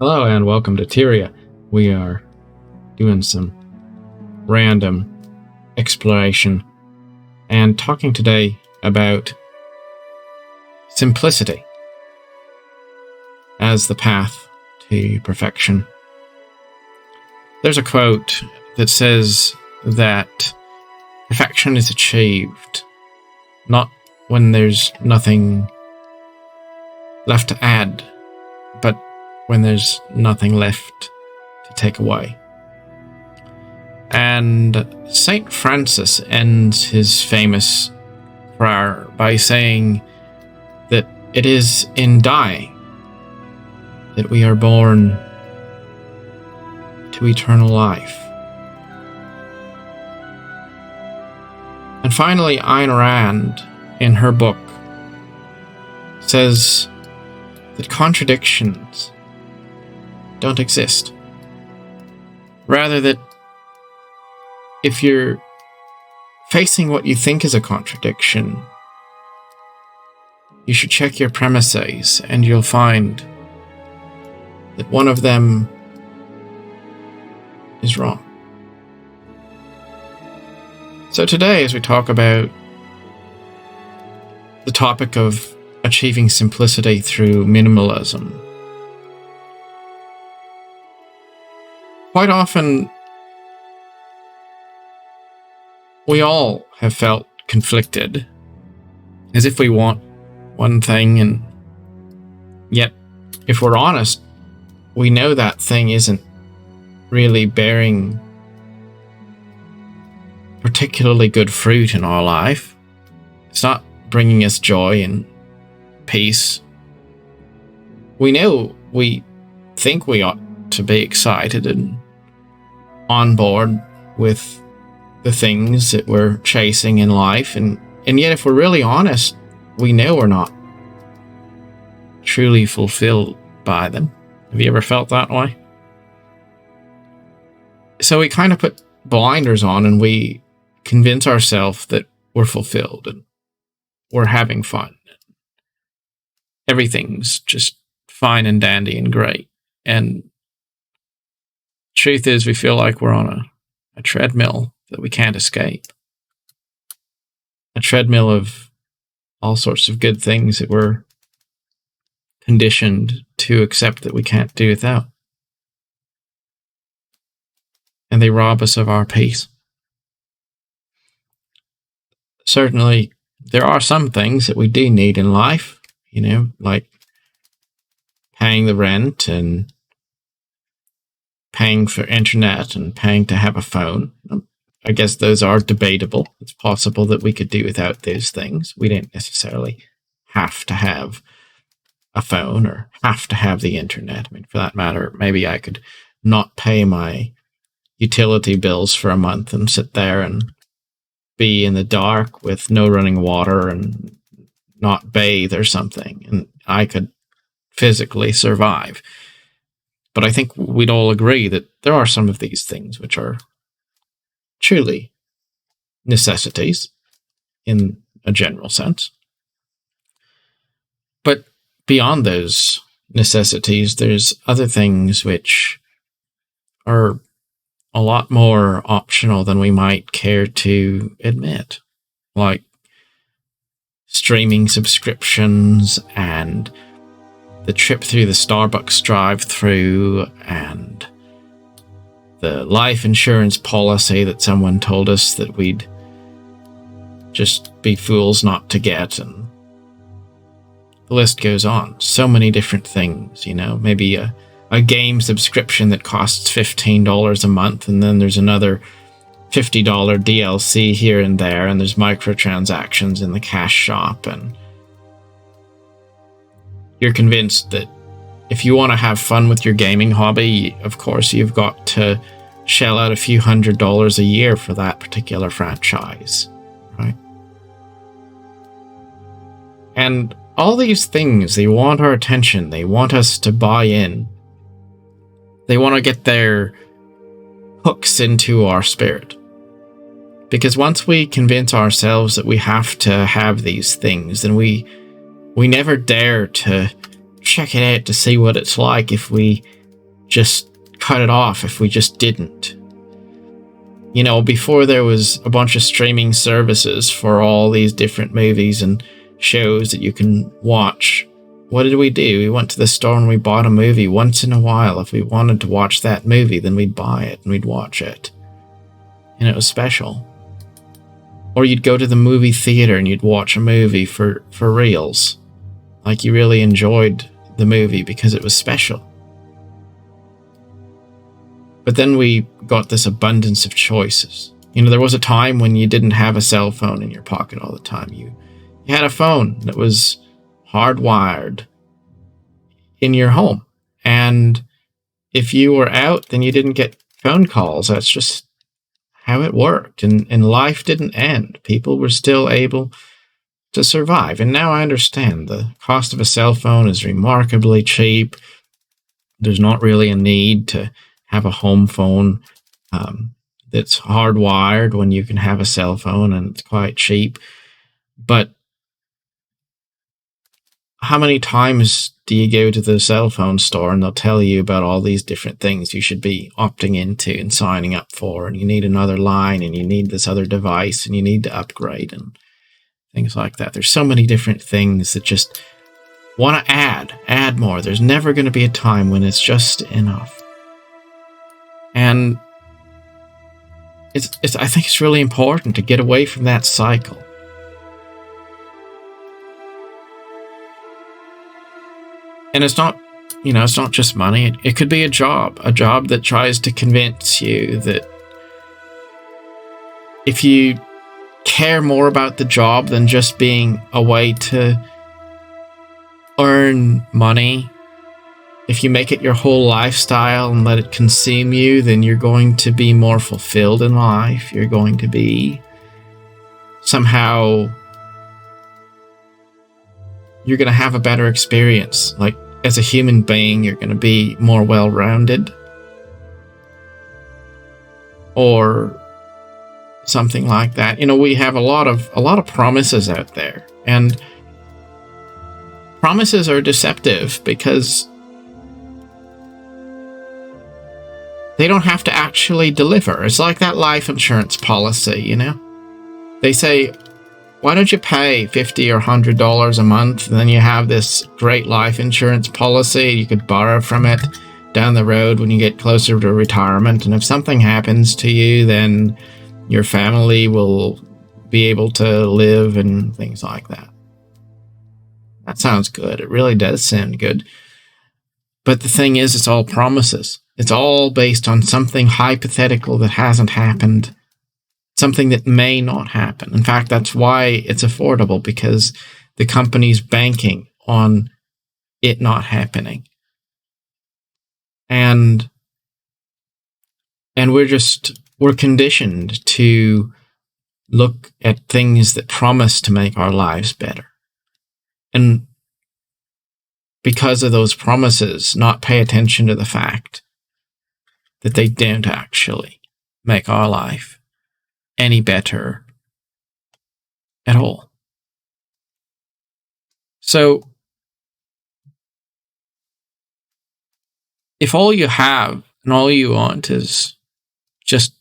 Hello and welcome to Tyria. We are doing some random exploration and talking today about simplicity as the path to perfection. There's a quote that says that perfection is achieved not when there's nothing left to add, but when there's nothing left to take away. And St. Francis ends his famous prayer by saying that it is in dying that we are born to eternal life. And finally, Ayn Rand, in her book, says that contradictions don't exist. Rather, that if you're facing what you think is a contradiction, you should check your premises and you'll find that one of them is wrong. So today, as we talk about the topic of achieving simplicity through minimalism, quite often, we all have felt conflicted, as if we want one thing, and yet, if we're honest, we know that thing isn't really bearing particularly good fruit in our life. It's not bringing us joy and peace. We know we think we ought to be excited and on board with the things that we're chasing in life, and yet if we're really honest, we know we're not truly fulfilled by them. Have you ever felt that way? So we kind of put blinders on and we convince ourselves that we're fulfilled and we're having fun. Everything's just fine and dandy and great. And truth is, we feel like we're on a treadmill that we can't escape. A treadmill of all sorts of good things that we're conditioned to accept that we can't do without. And they rob us of our peace. Certainly, there are some things that we do need in life, like paying the rent and paying for internet and paying to have a phone. I guess those are debatable. It's possible that we could do without those things. We don't necessarily have to have a phone or have to have the internet. I mean, for that matter, maybe I could not pay my utility bills for a month and sit there and be in the dark with no running water and not bathe or something, and I could physically survive. But I think we'd all agree that there are some of these things which are truly necessities in a general sense. But beyond those necessities, there's other things which are a lot more optional than we might care to admit, like streaming subscriptions and the trip through the Starbucks drive-through and the life insurance policy that someone told us that we'd just be fools not to get, and the list goes on. So many different things, maybe a game subscription that costs $15 a month, and then there's another $50 DLC here and there, and there's microtransactions in the cash shop, and you're convinced that if you want to have fun with your gaming hobby, of course you've got to shell out a few $100s a year for that particular franchise, right? And all these things, they want our attention. They want us to buy in. They want to get their hooks into our spirit. Because once we convince ourselves that we have to have these things, then we never dare to check it out to see what it's like if we just cut it off if we just didn't. You know, before there was a bunch of streaming services for all these different movies and shows that you can watch, what did we do? We went to the store and we bought a movie once in a while. If we wanted to watch that movie, then we'd buy it and we'd watch it. And it was special. Or you'd go to the movie theater and you'd watch a movie for reals. Like you really enjoyed the movie because it was special. But then we got this abundance of choices. You know, there was a time when you didn't have a cell phone in your pocket all the time. You had a phone that was hardwired in your home. And if you were out, then you didn't get phone calls. That's just how it worked. And life didn't end. People were still able to survive. And now I understand the cost of a cell phone is remarkably cheap. There's not really a need to have a home phone that's hardwired when you can have a cell phone and it's quite cheap. But how many times do you go to the cell phone store and they'll tell you about all these different things you should be opting into and signing up for, and you need another line and you need this other device and you need to upgrade and things like that. There's so many different things that just want to add more. There's never going to be a time when it's just enough. And I think it's really important to get away from that cycle. And it's not, it's not just money. It could be a job that tries to convince you that if you care more about the job than just being a way to earn money, if you make it your whole lifestyle and let it consume you, then you're going to be more fulfilled in life. You're going to be somehow, you're going to have a better experience. Like as a human being, you're going to be more well-rounded. Or something like that. We have a lot of promises out there, and promises are deceptive because they don't have to actually deliver. It's like that life insurance policy, They say, why don't you pay $50 or $100 a month, and then you have this great life insurance policy. You could borrow from it down the road when you get closer to retirement, and if something happens to you, then your family will be able to live and things like that. That sounds good. It really does sound good. But the thing is, it's all promises. It's all based on something hypothetical that hasn't happened, something that may not happen. In fact, that's why it's affordable, because the company's banking on it not happening. And we're conditioned to look at things that promise to make our lives better. And because of those promises, not pay attention to the fact that they don't actually make our life any better at all. So, if all you have and all you want is just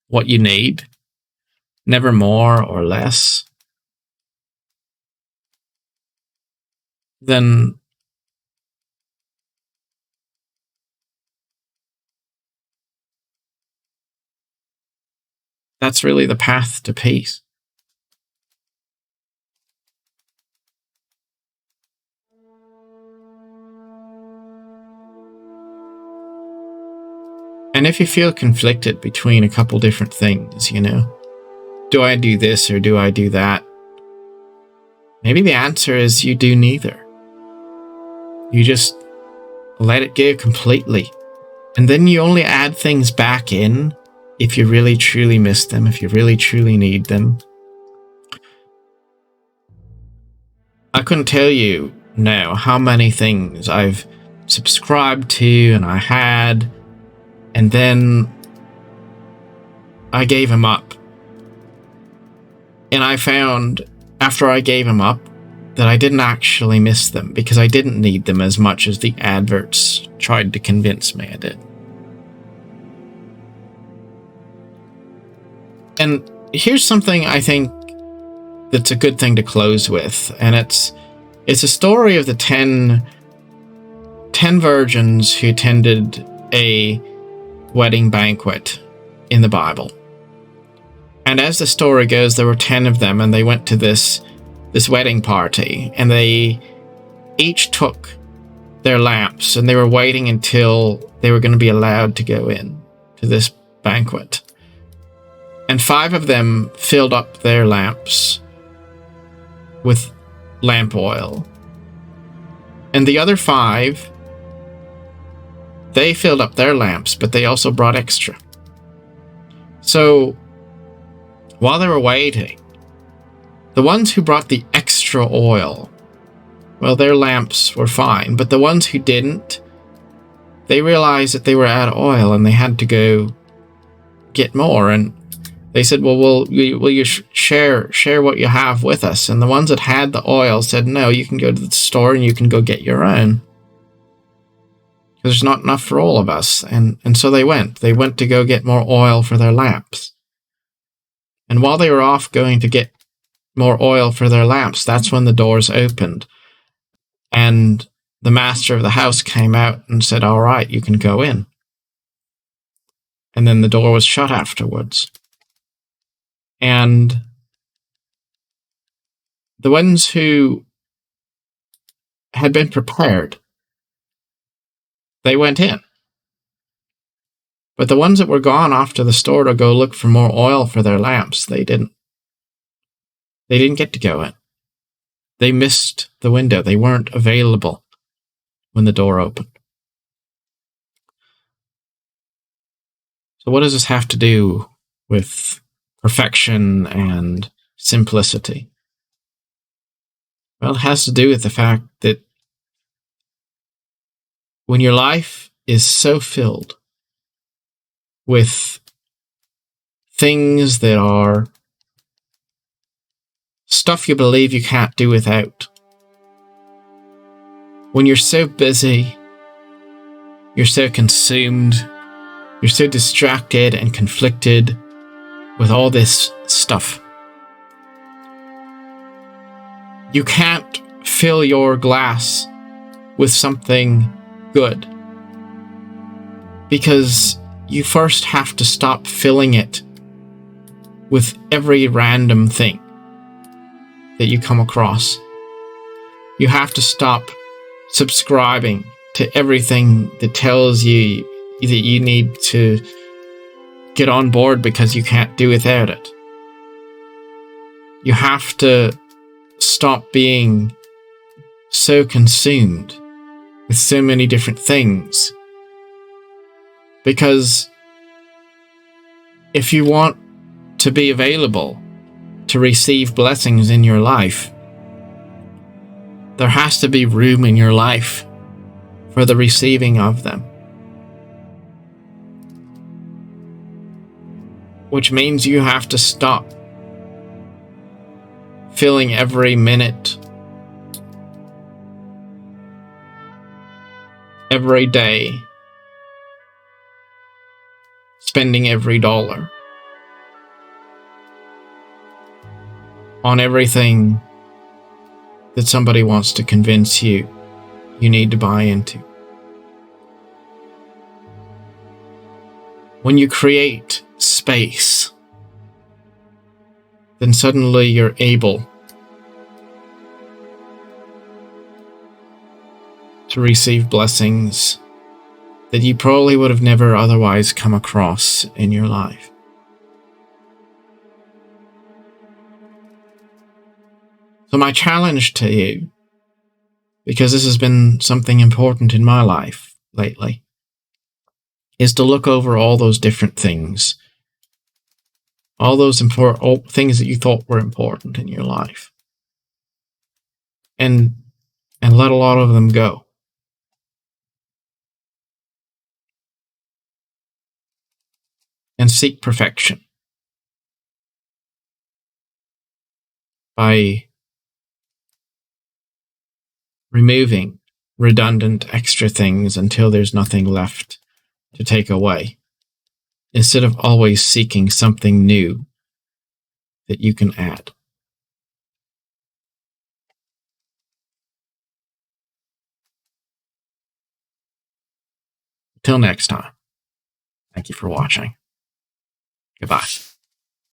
what you need, never more or less, then that's really the path to peace. And if you feel conflicted between a couple different things, do I do this or do I do that? Maybe the answer is you do neither. You just let it go completely. And then you only add things back in if you really truly miss them, if you really truly need them. I couldn't tell you now how many things I've subscribed to and I had, and then I gave them up. And I found after I gave them up, that I didn't actually miss them because I didn't need them as much as the adverts tried to convince me I did. And here's something I think that's a good thing to close with, and it's a story of the 10 virgins who attended a wedding banquet in the Bible. And as the story goes, there were 10 of them, and they went to this wedding party, and they each took their lamps, and they were waiting until they were going to be allowed to go in to this banquet. And 5 of them filled up their lamps with lamp oil. And the other 5, they filled up their lamps, but they also brought extra. So while they were waiting, the ones who brought the extra oil, well, their lamps were fine, but the ones who didn't, they realized that they were out of oil and they had to go get more. And they said, well, will you share what you have with us? And the ones that had the oil said, no, you can go to the store and you can go get your own. There's not enough for all of us. And so they went to go get more oil for their lamps. And while they were off going to get more oil for their lamps, that's when the doors opened. And the master of the house came out and said, all right, you can go in. And then the door was shut afterwards. And the ones who had been prepared, they went in. But the ones that were gone off to the store to go look for more oil for their lamps, they didn't. They didn't get to go in. They missed the window. They weren't available when the door opened. So what does this have to do with perfection and simplicity? Well, it has to do with the fact that when your life is so filled with things that are stuff you believe you can't do without, when you're so busy, you're so consumed, you're so distracted and conflicted with all this stuff, you can't fill your glass with something good, because you first have to stop filling it with every random thing that you come across. You have to stop subscribing to everything that tells you that you need to get on board because you can't do without it. You have to stop being so consumed with so many different things. Because if you want to be available to receive blessings in your life, there has to be room in your life for the receiving of them. Which means you have to stop filling every minute, every day, spending every dollar on everything that somebody wants to convince you need to buy into. When you create space, then suddenly you're able to receive blessings that you probably would have never otherwise come across in your life. So my challenge to you, because this has been something important in my life lately, is to look over all those different things, all those important things that you thought were important in your life, and let a lot of them go. And seek perfection by removing redundant extra things until there's nothing left to take away, instead of always seeking something new that you can add. Till next time, thank you for watching. Goodbye.